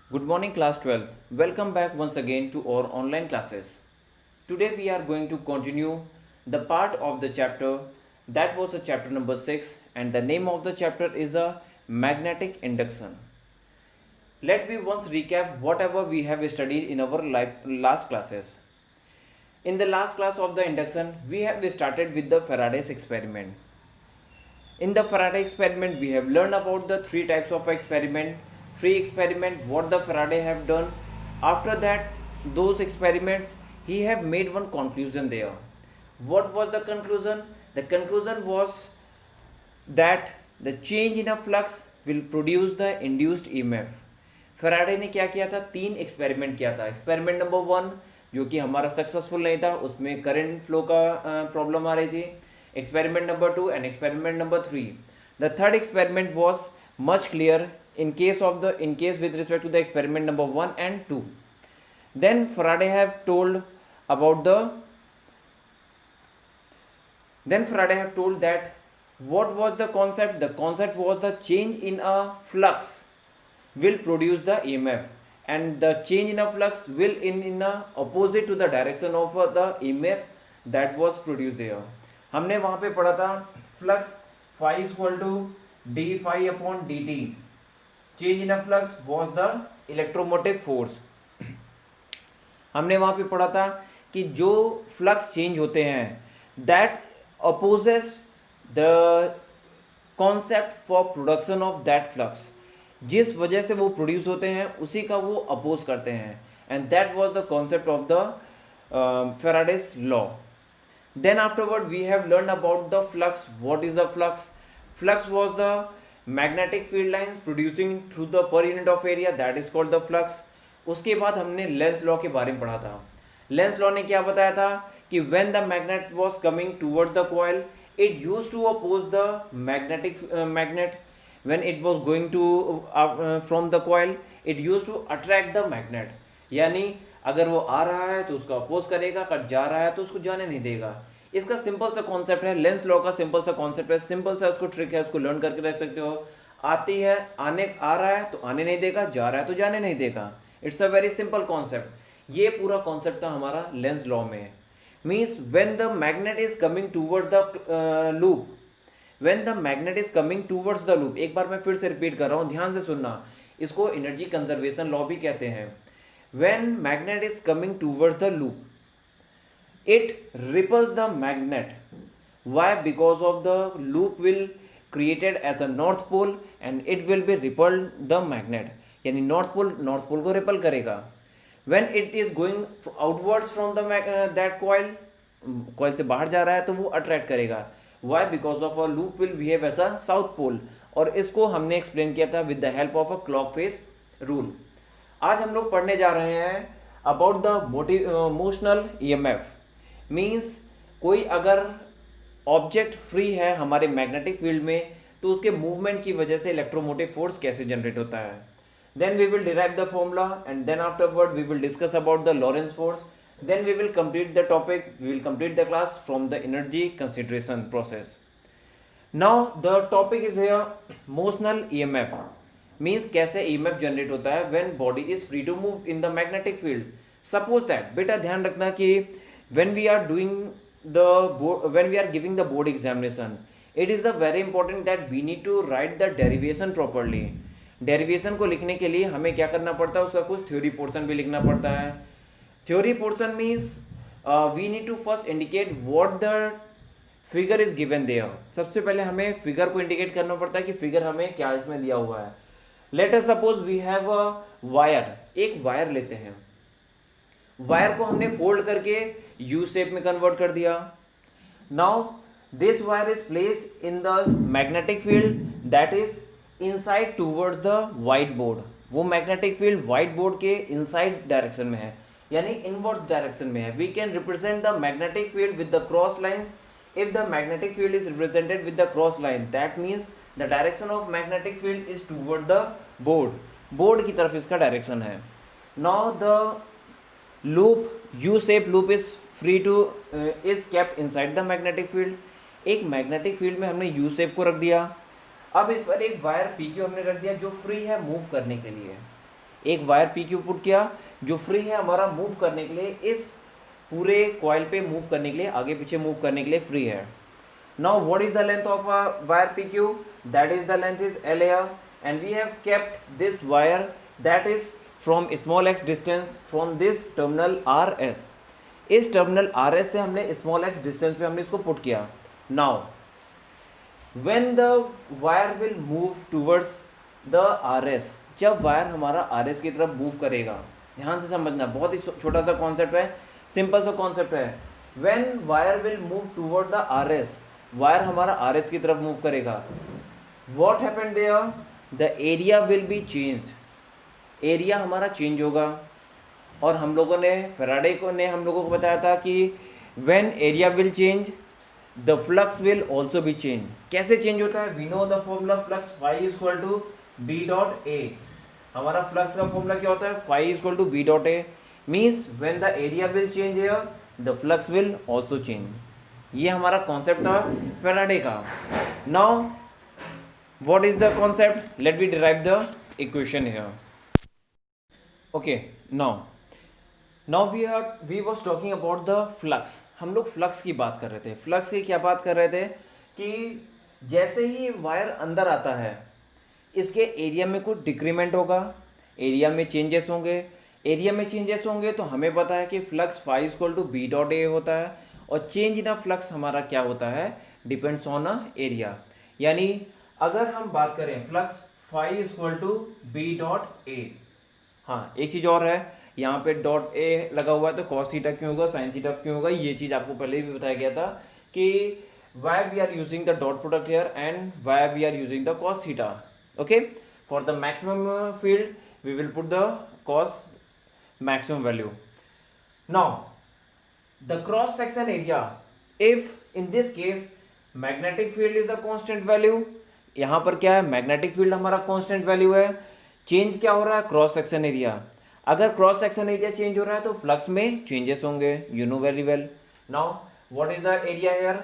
Good morning, class 12th. Welcome back once again to our online classes. Today we are going to continue the part of the chapter that was a chapter number 6, and the name of the chapter is a magnetic induction. Let me once recap whatever we have studied in our last classes. In the last class of the induction, we have started with the Faraday's experiment. In the Faraday experiment, we have learned about the three types of experiment, what the Faraday have done. After that, those experiments, he have made one conclusion there. What was the conclusion? The conclusion was that the change in a flux will produce the induced EMF. Faraday ने क्या किया था? 3 experiment किया था. Experiment number 1 जो कि हमारा successful नहीं था, उसमें करंट फ्लो का प्रॉब्लम आ रही थी. Experiment number 2 and experiment number 3. The third experiment was much clear in case with respect to the experiment number 1 and 2. Then Faraday have told that what was the concept? The concept was the change in a flux will produce the EMF, and the change in a flux will in a opposite to the direction of the EMF that was produced there. हमने वहां पे पढ़ा था flux phi equal to d phi upon D t. Change in a flux was the electromotive force. हमने वहां पे पढ़ा था कि जो फ्लक्स चेंज होते हैं that opposes the concept for production of that flux. जिस वजह से वो प्रोड्यूस होते हैं उसी का वो अपोज करते हैं, and that was the concept of the Faraday's law. Then afterward we have learned about the flux. What is the flux? Flux was the magnetic field lines producing through the per unit of area, that is called the flux. उसके बाद हमने Lenz law के बारे में पढ़ा था. Lenz law ने क्या बताया था कि when the magnet was coming toward the coil, it used to oppose the magnet. When it was going to from the coil, it used to attract the magnet. यानी अगर वो आ रहा है तो उसका अपोज करेगा, अगर जा रहा है तो उसको जाने नहीं देगा. इसका सिंपल सा कॉन्सेप्ट है, लेंस लॉ का सिंपल सा कॉन्सेप्ट है, सिंपल सा उसको ट्रिक है, उसको लर्न करके रख सकते हो. आती है आ रहा है तो आने नहीं देगा, जा रहा है तो जाने नहीं देगा. It's a very simple concept. ये पूरा कॉन्सेप्ट था हमारा लेंस लॉ में. Means when the magnet is coming towards the loop, एक बार मैं फिर से रिपीट कर रहा हूँ, ध्यान से सुनना. इसको एनर्जी कंजर्वेशन लॉ भी कहते हैं. When magnet is coming towards the loop, it repels the magnet. Why? Because of the loop will created as a north pole and it will be repelled the magnet. यानी north pole को repel करेगा. When it is going outwards from the that coil से बाहर जा रहा है तो वो attract करेगा. Why? Because of a loop will behave as a south pole. और इसको हमने explain किया था with the help of a clock face rule. आज हम लोग पढ़ने जा रहे हैं about the motional EMF. Means कोई अगर ऑब्जेक्ट फ्री है हमारे मैग्नेटिक फील्ड में तो उसके मूवमेंट की वजह से इलेक्ट्रोमोटिव फोर्स कैसे जनरेट होता है. Then we will derive the formula and then afterward we will discuss about the Lorentz force. Then we will complete the topic, we will complete the class from the energy consideration process. Now the topic is here motional EMF. Means कैसे EMF generate होता है when body is free to move in the magnetic field. Suppose that, बेटा ध्यान रखना कि when we are giving the board examination, it is a very important that we need to write the derivation properly. Derivation को लिखने के लिए हमें क्या करना पड़ता है, उसका कुछ थ्योरी पोर्शन भी लिखना पड़ता है. Theory portion means we need to first indicate what the figure is given there. सबसे पहले हमें फिगर को इंडिकेट करना पड़ता है कि फिगर हमें क्या इसमें दिया हुआ है. Let us suppose we have a wire. एक वायर लेते हैं, वायर को हमने फोल्ड करके यू शेप में कन्वर्ट कर दिया. Now this wire is placed in the magnetic field that is inside towards the white board. वो मैग्नेटिक फील्ड व्हाइट बोर्ड के इनसाइड डायरेक्शन में है, यानी इनवर्स डायरेक्शन में है. We can represent the magnetic field with the cross lines. If the magnetic field is represented with the cross line, that means the direction of magnetic field is toward the board की तरफ इसका direction है. now the loop, u shape loop is free to is kept inside the magnetic field. एक magnetic field में हमने u shape को रख दिया. अब इस पर एक वायर PQ हमने रख दिया जो फ्री है मूव करने के लिए. एक वायर पी क्यू पुट किया जो फ्री है हमारा मूव करने के लिए, इस पूरे कॉइल पे मूव करने के लिए, आगे पीछे मूव करने के लिए फ्री है. Now what is the length of a wire p q? That is the length is l air, and we have kept this wire that is from small x distance from this terminal r s. इस terminal r s से हमने small x distance पे हमने इसको put किया. Now when the wire will move towards the RS, जब wire हमारा RS की तरफ मूव करेगा, ध्यान से समझना, बहुत ही छोटा सा कॉन्सेप्ट है, सिंपल सा कॉन्सेप्ट है. when wire will move toward the RS, wire हमारा RS की तरफ मूव करेगा, what happened there? the area will be changed, area हमारा चेंज होगा. और हम लोगों ने फैराडे को ने हम लोगों को बताया था कि when area will change the flux will also be changed. कैसे चेंज होता है? we know the formula flux phi is equal to b dot a. हमारा फ्लक्स का फॉर्मूला क्या होता है? phi is equal to b dot a. means when the area will change here, the flux will also change. ये हमारा concept था Faraday का. now what is the concept? let me derive the equation here. okay, now we was talking about the flux. हम लोग flux की बात कर रहे थे. फ्लक्स की क्या बात कर रहे थे कि जैसे ही वायर अंदर आता है, इसके एरिया में कुछ डिक्रीमेंट होगा, एरिया में चेंजेस होंगे. एरिया में चेंजेस होंगे तो हमें पता है कि flux phi equal to b dot a होता है, और चेंज इन अ फ्लक्स हमारा क्या होता है? Depends on a area. यानी अगर हम बात करें flux phi equal to b dot a. हाँ, एक चीज़ और है, यहाँ पे डॉट ए लगा हुआ है तो कॉस थीटा क्यों होगा, साइन थीटा क्यों होगा? ये चीज़ आपको पहले भी बताया गया था कि why we are using the dot product here and why we are using the cos theta. Okay, for the maximum field we will put the cos maximum value. Now the cross section area, if in this case magnetic field is a constant value, यहाँ पर क्या है? Magnetic field हमारा constant value है. Change क्या हो रहा है? Cross section area. अगर क्रॉस सेक्शन एरिया चेंज हो रहा है तो फ्लक्स में चेंजेस होंगे, you know very well. Now what is the area here?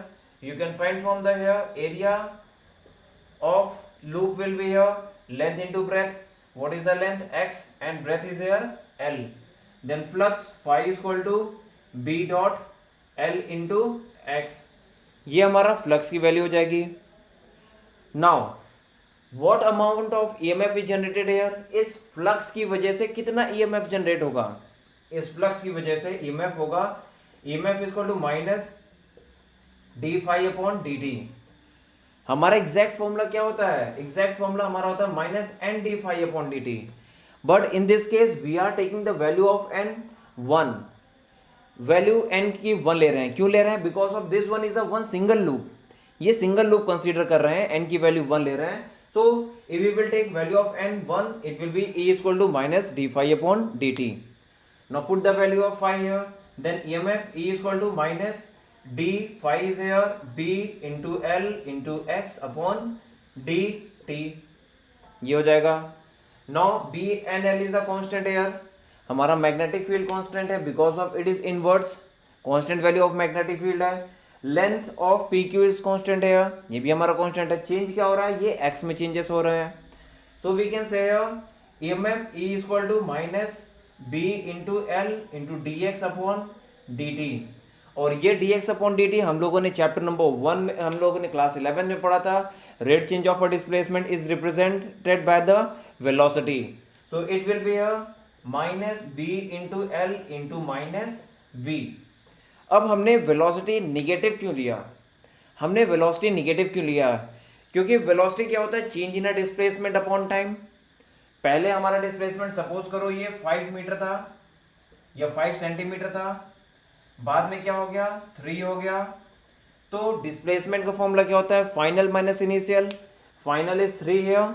You can find from the here area of loop will be here length into breadth. What is the length? x, and breadth is here l. Then flux phi is equal to b dot l into x. ये हमारा flux की value हो जाएगी. Now what amount of EMF is generated here? इस flux की वजह से कितना EMF जनरेट होगा? इस फ्लक्स की वजह से EMF होगा EMF is equal to minus D phi upon D T. हमारा एग्जैक्ट फॉर्मूला क्या होता है? एग्जैक्ट फॉर्मूला हमारा होता है minus N D phi upon D T. But in this case we are taking the value of N 1. Value N की 1 ले रहे हैं. क्यों ले रहे हैं? Because of this one is a one single loop. ये सिंगल लूप कंसीडर कर रहे हैं, एन की वैल्यू 1 ले रहे हैं. So if we will take value of n1, it will be E is equal to minus d phi upon dt. Now put the value of phi here. Then EMF E is equal to minus d phi is here b into L into x upon dt. ये हो जाएगा. Now B and L is a constant here. हमारा magnetic field constant है because of it is inverse. Constant value of magnetic field है. Length of P Q is constant है, ये भी हमारा कॉन्स्टेंट है. चेंज क्या हो रहा है? ये एक्स में चेंजेस हो रहे हैं. So we can say EMF E is equal to minus B into L into D X upon D T. और ये D X upon D T हम लोगों ने चैप्टर नंबर 1 में, हम लोगों ने क्लास 11 में पढ़ा था. Rate change of a displacement is represented by the velocity. So it will be minus B into L into minus V. अब हमने वेलोसिटी निगेटिव क्यों लिया? हमने वेलोसिटी निगेटिव क्यों लिया? क्योंकि वेलोसिटी क्या होता है? Change in a displacement upon time. पहले हमारा डिस्प्लेसमेंट सपोज करो ये 5 मीटर था या 5 सेंटीमीटर था, बाद में क्या हो गया? 3 हो गया. तो डिस्प्लेसमेंट का फॉर्मूला क्या होता है? Final minus initial. Final is 3 here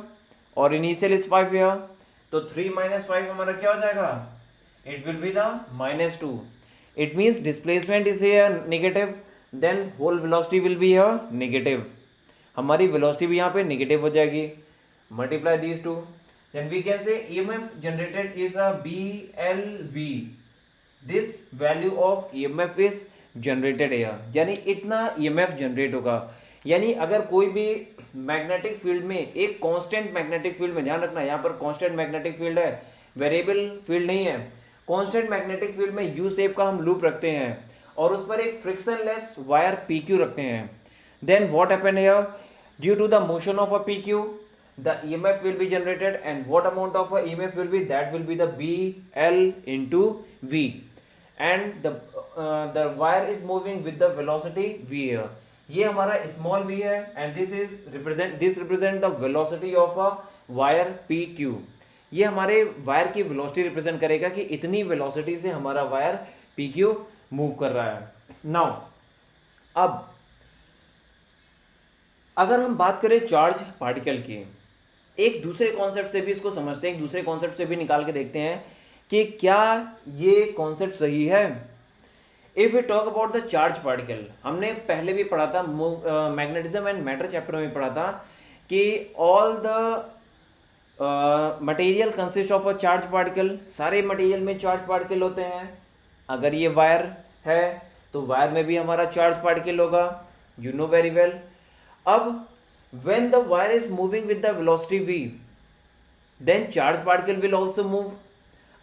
और इनिशियल इज 5 हियर. तो 3 माइनस 5 हमारा क्या हो जाएगा? It will be the minus 2. It means displacement is here negative, then whole velocity will be here negative. हमारी velocity भी यहाँ पे negative हो जाएगी. Multiply these two, then we can say EMF generated is a BLV. This value of EMF is generated here. यानी इतना EMF generate होगा. यानी अगर कोई भी मैग्नेटिक फील्ड में, एक कांस्टेंट मैग्नेटिक फील्ड में, ध्यान रखना यहाँ पर कांस्टेंट मैग्नेटिक फील्ड है, वेरिएबल फील्ड नहीं है। कांस्टेंट मैग्नेटिक फील्ड में यू शेप का हम लूप रखते हैं और उस पर एक फ्रिक्शनलेस वायर पी क्यू रखते हैं। Then what happen here, due to the motion of a P Q the EMF will be generated, and what amount of a EMF will be, that will be the BL into V, and the wire is moving with the velocity V here. ये हमारा small v है and this represent the velocity of a wire PQ. ये हमारे wire की velocity represent करेगा कि इतनी velocity से हमारा वायर PQ मूव कर रहा है। नाउ अब अगर हम बात करें चार्ज पार्टिकल की, एक दूसरे कॉन्सेप्ट से भी इसको समझते हैं, एक दूसरे कॉन्सेप्ट से भी निकाल के देखते हैं कि क्या ये कॉन्सेप्ट सही है। If we talk about the charge particle, हमने पहले भी पढ़ा था, मैग्नेटिज्म एंड मैटर चैप्टर में पढ़ा था कि all the material consist of a charge particle, सारे मटेरियल में चार्ज पार्टिकल होते हैं। अगर ये वायर है तो वायर में भी हमारा चार्ज पार्टिकल होगा, यू नो वेरी वेल। अब when the wire is moving with the velocity v, then charge particle will also move.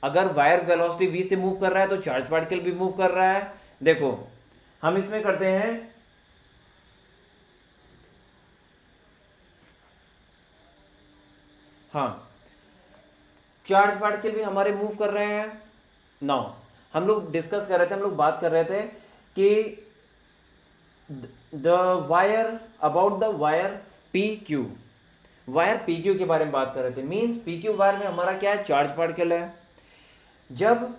अगर वायर वेलोसिटी v से मूव कर रहा है तो चार्ज पार्टिकल भी मूव कर रहा है। देखो हम इसमें करते हैं, हाँ चार्ज पार्टिकल भी हमारे मूव कर रहे हैं। नाउ हम लोग डिस्कस कर रहे थे, हम लोग बात कर रहे थे कि the wire, about the wire PQ, wire PQ के बारे में बात कर रहे थे। मींस PQ वायर में हमारा क्या है, चार्ज पार्टिकल है। जब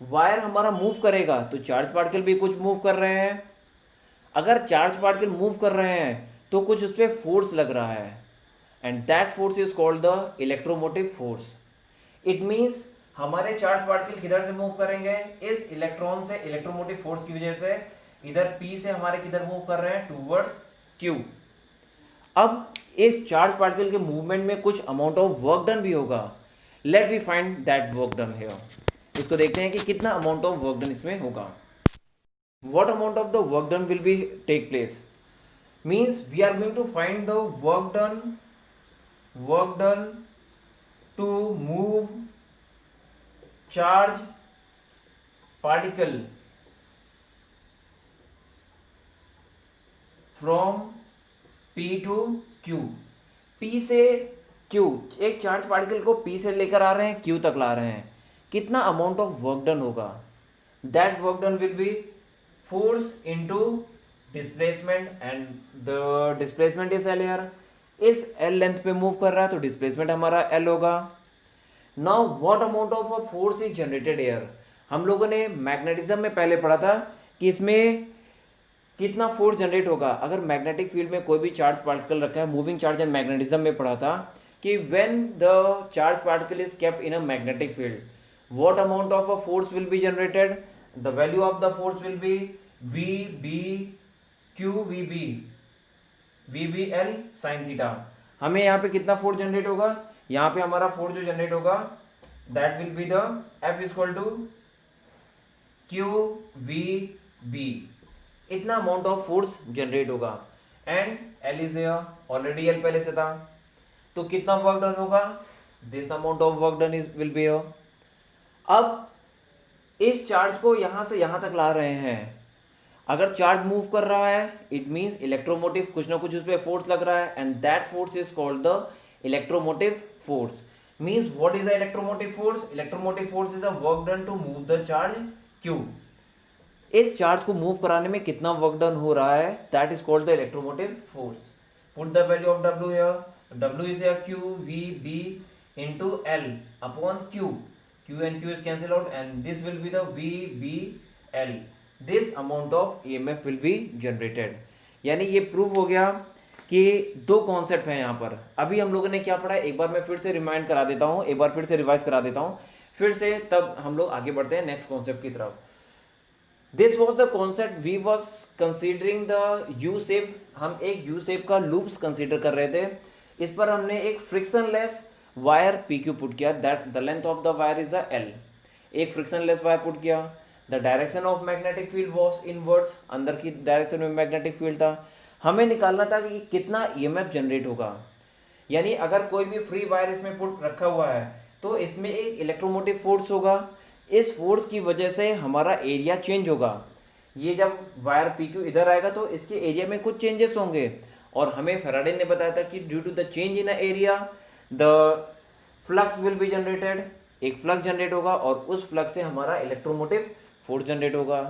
वायर हमारा मूव करेगा तो चार्ज पार्टिकल भी कुछ मूव कर रहे हैं। अगर चार्ज पार्टिकल मूव कर रहे हैं तो कुछ उस पर फोर्स लग रहा है, and that force is called the electromotive force. It means हमारे चार्ज पार्टिकल किधर से मूव करेंगे, इस इलेक्ट्रॉन से, इलेक्ट्रोमोटिव फोर्स की वजह से इधर P से हमारे किधर मूव कर रहे हैं, टूवर्ड्स Q। अब इस चार्ज पार्टिकल के मूवमेंट में कुछ अमाउंट ऑफ वर्क डन भी होगा। Let we find that work done here. इसको देखते हैं कि कितना अमाउंट ऑफ वर्क डन इसमें होगा। What amount of the work done will be take place, means we are going to find the work done to move charge particle from P to Q, P से Q, एक charge particle को P से लेकर आ रहे हैं, Q तक ला रहे हैं, कितना अमाउंट ऑफ वर्क डन होगा। That work done will be force into displacement, and the displacement is L here। इस L लेंथ पे मूव कर रहा है तो डिस्प्लेसमेंट हमारा L होगा। Now what amount of a force is generated here. हम लोगों ने मैग्नेटिज्म में पहले पढ़ा था कि इसमें कितना फोर्स जनरेट होगा। अगर मैग्नेटिक फील्ड में कोई भी चार्ज पार्टिकल रखा है, मूविंग चार्ज एंड मैग्नेटिज्म में पढ़ा था कि when the charge particle is kept in a magnetic field, what amount of a force will be generated, the value of the force will B VBL sin theta. हमें यहाँ पे कितना force generate होगा, यहाँ पे हमारा फोर्स जो generate होगा that will be the F equal to QVB। इतना अमाउंट ऑफ फोर्स जनरेट होगा, and L is here, already L पहले से था, तो कितना वर्क डन होगा, this amount of work done is will be here. अब इस चार्ज को यहां से यहां तक ला रहे हैं। अगर चार्ज मूव कर रहा है इट मींस इलेक्ट्रोमोटिव, कुछ ना कुछ उस पर फोर्स लग रहा है, and that force is called the electromotive force. Means what is the electromotive force, electromotive force is the work done to move the charge Q। इस चार्ज को मूव कराने में कितना वर्क डन हो रहा है, that is called the electromotive force. Put the value of W here, W is here QVB into L upon Q, Q and Q is cancelled out, and this will be the VBL। this amount of EMF will be generated। यानी ये prove हो गया कि दो concept हैं यहाँ पर। अभी हम लोगों ने क्या पढ़ा है, एक बार मैं फिर से रिमाइंड करा देता हूँ, एक बार फिर से रिवाइज करा देता हूँ फिर से, तब हम लोग आगे बढ़ते हैं नेक्स्ट कॉन्सेप्ट की तरफ। This was the concept we was considering the U shape. हम एक यू शेप का लूप्स कंसिडर कर रहे थे। इस पर हमने एक फ्रिक्शनलेस वायर PQ पुट किया, that the length of the wire is L। एक फ्रिक्शनलेस वायर पुट किया। The direction of magnetic field was inwards, अंदर की डायरेक्शन में मैग्नेटिक फील्ड था। हमें निकालना था कि कितना EMF जनरेट होगा। यानी अगर कोई भी फ्री वायर इसमें पुट रखा हुआ है तो इसमें एक इलेक्ट्रोमोटिव फोर्स होगा, इस फोर्स की वजह से हमारा एरिया चेंज होगा। ये जब वायर पी क्यू इधर आएगा तो इसके एरिया में कुछ चेंजेस होंगे, और हमें फैराडे ने बताया था कि due to the change in area the flux will be generated, एक फ्लक्स जनरेट होगा और उस फ्लक्स से हमारा इलेक्ट्रोमोटिव फोर्स जनरेट होगा।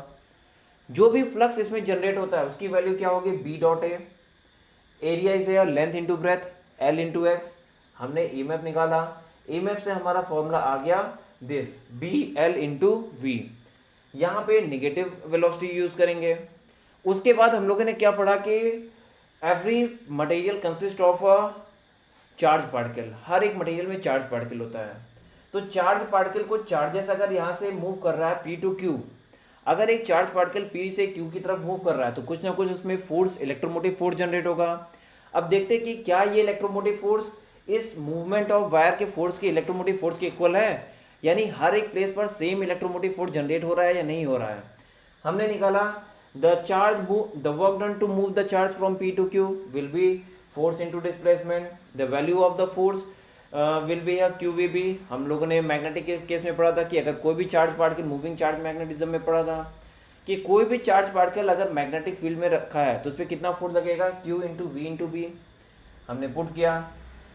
जो भी फ्लक्स इसमें जनरेट होता है उसकी वैल्यू क्या होगी, B dot A, area is air, length into breadth, L into X. हमने ईएमएफ निकाला, ईएमएफ से हमारा फॉर्मूला आ गया this, B L into V. यहाँ पे निगेटिव वेलोसिटी यूज करेंगे। उसके बाद हम लोगों ने क्या पढ़ा कि every material consist of a charge particle, हर एक मटेरियल में चार्ज पार्टिकल होता है। तो चार्ज पार्टिकल को चार्जेस अगर यहाँ से मूव कर रहा है पी टू क्यू, अगर एक चार्ज पार्टिकल पी से क्यू की तरफ मूव कर रहा है तो कुछ ना कुछ उसमें फोर्स, इलेक्ट्रोमोटिव फोर्स जनरेट होगा। अब देखते हैं कि क्या ये इलेक्ट्रोमोटिव फोर्स इस मूवमेंट ऑफ वायर के फोर्स के इलेक्ट्रोमोटिव फोर्स के इक्वल है, यानी हर एक प्लेस पर सेम इलेक्ट्रोमोटिव फोर्स जनरेट हो रहा है या नहीं हो रहा है। हमने निकाला the work done to move the charge from P to Q will be force into displacement, the value of the force will be या क्यू वी बी। हम लोगों ने मैग्नेटिक के केस में पढ़ा था कि अगर कोई भी charge particle, moving charge magnetism में पढ़ा था कि कोई भी चार्ज पार्टिकल अगर मैग्नेटिक फील्ड में रखा है तो उस पर कितना फोर्स लगेगा, Q into V into B. हमने पुट किया।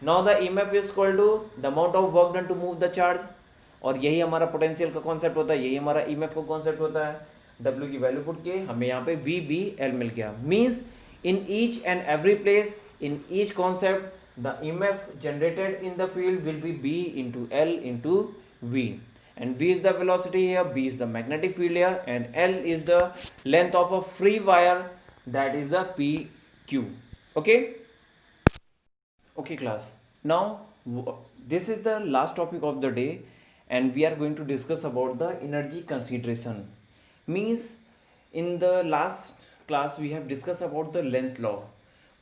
Now the EMF is equal to the amount of work done to move the charge, और यही हमारा पोटेंशियल का कॉन्सेप्ट होता है, यही हमारा ईएमएफ का कॉन्सेप्ट होता है। डब्ल्यू की वैल्यू पुट किए, हमें यहाँ पे वी बी एल मिल गया। Means in each and every place, in each concept, the EMF generated in the field will be B into L into V, and V is the velocity here, B is the magnetic field here, and L is the length of a free wire, that is the PQ. Okay? Okay class, now this is the last topic of the day and we are going to discuss about the energy consideration. Means in the last class we have discussed about the Lenz law.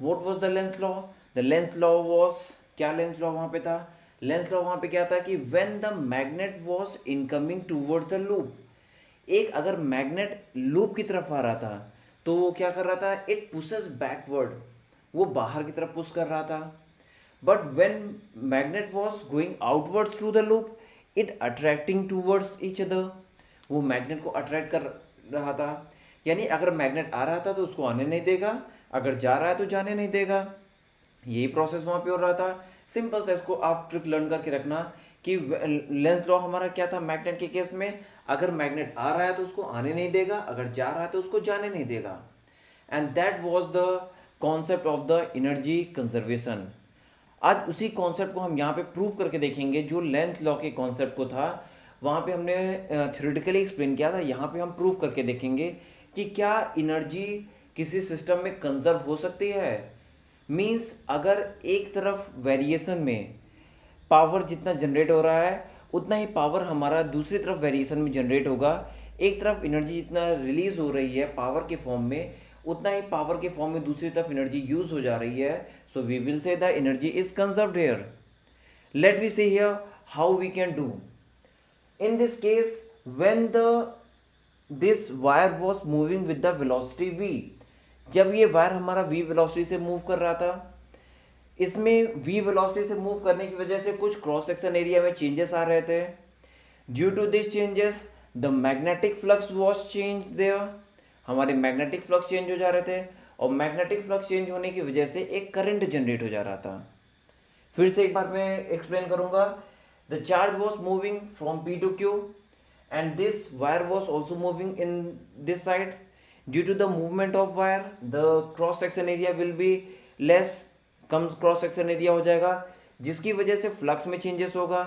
What was the Lenz law? The Lenz law was, क्या Lenz law वहाँ पे था? Lenz law वहाँ पे क्या था कि when the magnet was incoming towards the loop, एक अगर मैग्नेट लूप की तरफ आ रहा था तो वो क्या कर रहा था, इट पुशेस बैकवर्ड, वो बाहर की तरफ पुश कर रहा था। But when magnet was going outwards to the loop, it attracting towards each other, वो मैग्नेट को अट्रैक्ट कर रहा था। यानी अगर मैग्नेट आ रहा था तो उसको आने नहीं देगा, अगर जा रहा है तो जाने नहीं देगा। यही प्रोसेस वहाँ पे हो रहा था। सिंपल से इसको आप ट्रिक लर्न करके रखना कि लेंस लॉ हमारा क्या था मैग्नेट के केस में, अगर मैग्नेट आ रहा है तो उसको आने नहीं देगा, अगर जा रहा है तो उसको जाने नहीं देगा। And that was the concept of the energy conservation. आज उसी कॉन्सेप्ट को हम यहाँ पे प्रूव करके देखेंगे। जो लेंस लॉ के कॉन्सेप्ट को था वहाँ पे हमने थ्योरेटिकली एक्सप्लेन किया था, यहाँ पे हम प्रूव करके देखेंगे कि क्या एनर्जी किसी सिस्टम में कंजर्व हो सकती है। मीन्स अगर एक तरफ वेरिएशन में पावर जितना जनरेट हो रहा है उतना ही पावर हमारा दूसरी तरफ वेरिएशन में जनरेट होगा। एक तरफ एनर्जी जितना रिलीज हो रही है पावर के फॉर्म में, उतना ही पावर के फॉर्म में दूसरी तरफ एनर्जी यूज हो जा रही है। So we will say the energy is conserved here. Let we see here how we can do. In this case when this wire was moving with the velocity v, जब ये wire हमारा v velocity से move कर रहा था, इसमें v velocity से move करने की वजह से कुछ क्रॉस सेक्शन एरिया में चेंजेस आ रहे थे। Due to this changes the magnetic flux was change there, हमारे मैग्नेटिक फ्लक्स चेंज हो जा रहे थे, और मैग्नेटिक फ्लक्स चेंज होने की वजह से एक करंट जनरेट हो जा रहा था। फिर से एक बार मैं एक्सप्लेन करूंगा। The charge was moving from p to q and this wire was also moving in this side. Due to the movement of wire, the cross section area will be less, come cross section area हो जाएगा, जिसकी वजह से flux में changes होगा।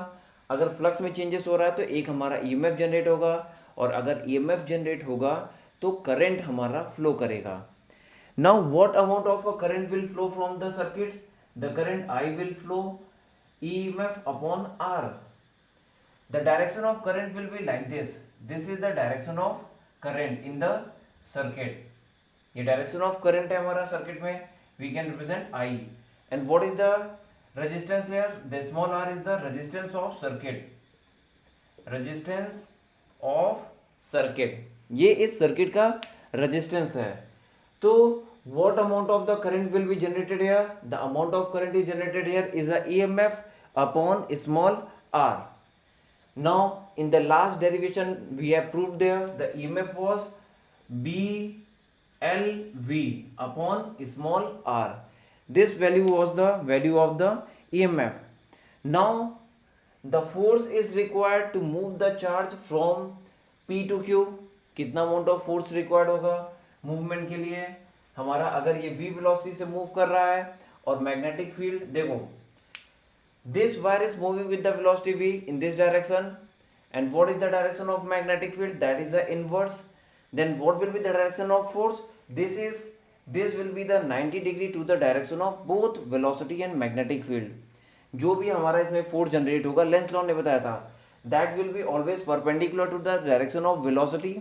अगर flux में changes हो रहा है तो एक हमारा ईएमएफ जनरेट होगा, और अगर ईएमएफ जनरेट होगा तो करंट हमारा फ्लो करेगा। Now what amount of a current will flow from the circuit? The current I will flow EMF upon R. The direction of current will be like this. This is the direction of current in the circuit. ये direction of current है हमारा circuit में, we can represent I. And what is the resistance here? The small r is the resistance of circuit. Resistance of circuit. ये इस circuit का resistance है। तो what amount of the current will be generated here? The amount of current is generated here is a EMF upon small r. Now in the last derivation we have proved there the EMF was B L V upon small r. This value was the value of the EMF. Now the force is required to move the charge from P to Q. कितना amount of force required होगा movement के लिए हमारा, अगर ये v velocity से move कर रहा है और मैग्नेटिक फील्ड देखो this wire is moving with the velocity v in this direction, and what is the direction of magnetic field? That is the inverse. Then what will be the direction of force? This will be the 90 degree to the direction of both velocity and magnetic field. जो भी हमारा इसमें force generate होगा, Lenz law ने बताया था, that will be always perpendicular to the direction of velocity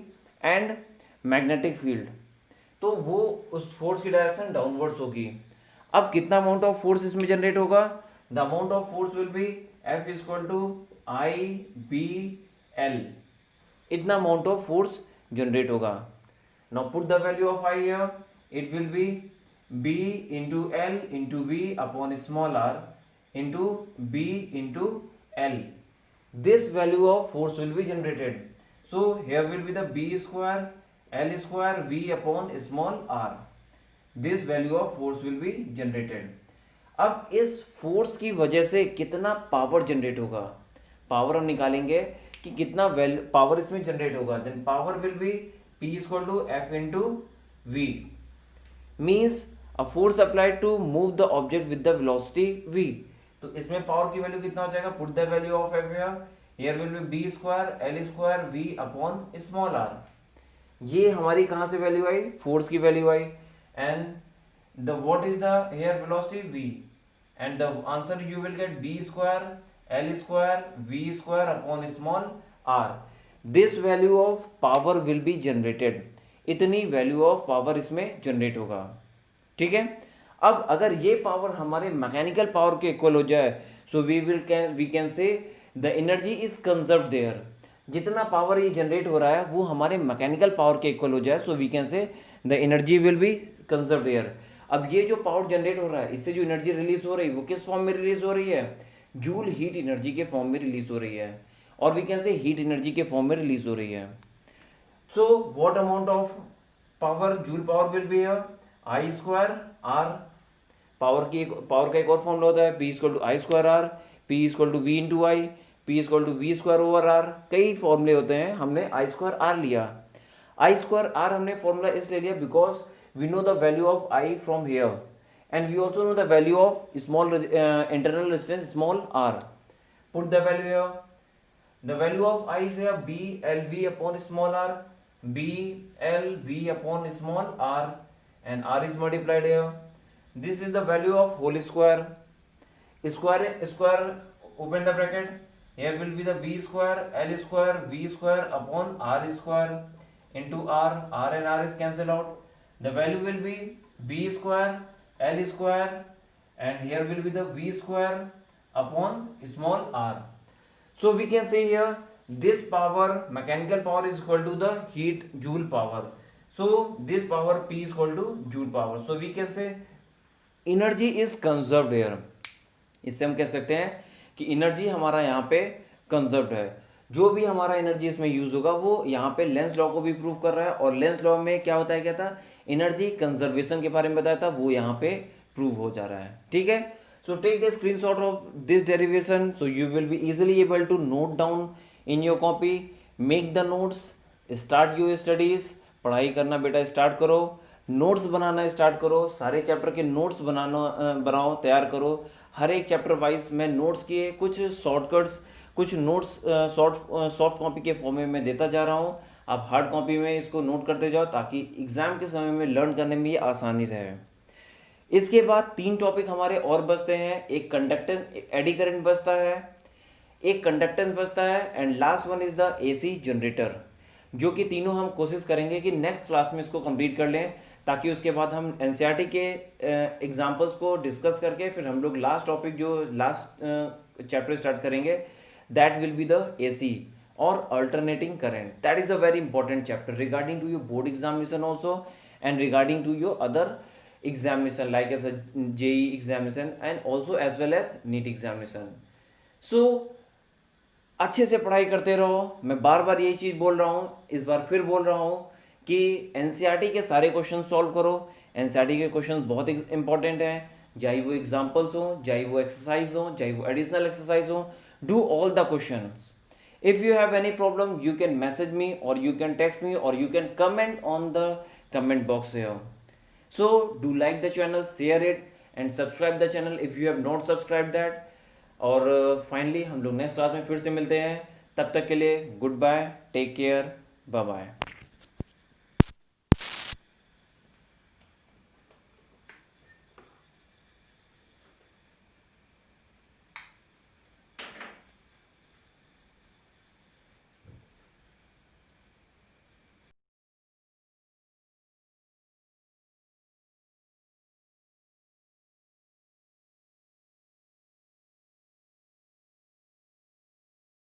and magnetic field. तो वो उस फोर्स की डायरेक्शन डाउनवर्ड्स होगी. अब कितना अमाउंट ऑफ फोर्स इसमें जनरेट होगा? The amount of force will be F equal to I B L. इतना अमाउंट ऑफ फोर्स जनरेट होगा. Now put the value of I here. It will be B into L into V upon small r into B into L. This value of force will be generated. So here will be the B square L square V upon small r. This value of force will be generated. अब इस force की वजह से कितना power generate होगा, power हम निकालेंगे कि कितना पावर इसमें जनरेट होगा. Then power will be P equal to F into V. Means a force applied to move the object with the velocity V. तो इसमें पावर की वैल्यू कितना हो जाएगा? Put the value of F here will be B square L square V upon small r. ये हमारी कहाँ से वैल्यू आई? फोर्स की वैल्यू आई. And the what is the here velocity V, and the answer you will get B square L square V square upon small r. This value of power will be generated. इतनी value of power इसमें generate होगा. ठीक है. अब अगर ये power हमारे mechanical power के इक्वल हो जाए, so we can say the energy is conserved there. जितना पावर ये जनरेट हो रहा है वो हमारे मैकेनिकल पावर के इक्वल हो जाए, so we can say the energy will be conserved there. अब ये जो पावर जनरेट हो रहा है, इससे जो एनर्जी रिलीज हो रही है वो किस फॉर्म में रिलीज हो रही है? जूल हीट एनर्जी के फॉर्म में रिलीज हो रही है, और we can say heat energy के फॉर्म में रिलीज हो रही है. So what amount of power, joule power will be I square R. Power का एक और फॉर्मूला होता है P equal to I square R, P equal to V into I, P equal to V square over R. कई फॉर्मूले होते हैं, हमने आई स्क्वायर आर लिया. आई स्क्वायर आर हमने फॉर्मूला इसलिए लिया because we know the value of I from here, and we also know the value of small internal resistance small R. Put the value here. The value of I is B L V upon small R, B L V upon small R, and R is multiplied here. This is the value of whole square. Square open the bracket. Here will be the B square L square V square upon R square into R. R and R is cancelled out. The value will be B square L square, and here will be the V square upon small r. So we can say here this power, mechanical power, is equal to the heat joule power. So this power P is equal to joule power. So we can say energy is conserved here. इससे हम कह सकते हैं कि energy हमारा यहाँ पे conserved है. जो भी हमारा एनर्जी इसमें यूज होगा वो यहाँ पे लेंस लॉ को भी प्रूव कर रहा है, और लेंस लॉ में क्या होता है, क्या था, एनर्जी कंजर्वेशन के बारे में बताया था, वो यहाँ पे प्रूव हो जा रहा है. ठीक है. So take the screenshot of this derivation, so you will be easily able to note down in your copy. Make the notes, start your studies. पढ़ाई करना बेटा स्टार्ट करो, नोट्स बनाना स्टार्ट करो. सारे चैप्टर के नोट्स बनाओ, तैयार करो. हर एक चैप्टर वाइज मैं नोट्स के कुछ शॉर्टकट्स, कुछ नोट्स सॉफ्ट कॉपी के फॉर्म में मैं देता जा रहा हूँ. आप हार्ड कॉपी में इसको नोट करते जाओ ताकि एग्ज़ाम के समय में लर्न करने में ये आसानी रहे. इसके बाद 3 टॉपिक हमारे और बचते हैं. एक कंडक्टेंस, एडी करंट बचता है, एक कंडक्टेंस बचता है, and last one is the AC generator, जो कि तीनों हम कोशिश करेंगे कि नेक्स्ट क्लास में इसको कंप्लीट कर लें, ताकि उसके बाद हम NCERT के एग्जाम्पल्स को डिस्कस करके फिर हम लोग लास्ट टॉपिक, जो लास्ट चैप्टर स्टार्ट करेंगे, that will be the AC और alternating current. That is a very important chapter regarding to your board examination also, and regarding to your other examination like as a JEE examination and also as well as NEET examination. So अच्छे से पढ़ाई करते रहो। मैं बार बार यही चीज़ बोल रहा हूँ, इस बार फिर बोल रहा हूँ कि एनसीईआरटी के सारे क्वेश्चन सॉल्व करो। एनसीईआरटी के क्वेश्चन बहुत इंपॉर्टेंट हैं, चाहे वो एग्जाम्पल्स हों, चाहे वो एक्सरसाइज हों, चाहे वो एडिशनल एक्सरसाइज हों, do all the questions. If you have any problem, you can message me or you can text me or you can comment on the comment box here. So do like the channel, share it and subscribe the channel if you have not subscribed that. और finally हम लोग next class में फिर से मिलते हैं, तब तक के लिए goodbye, take care, bye bye.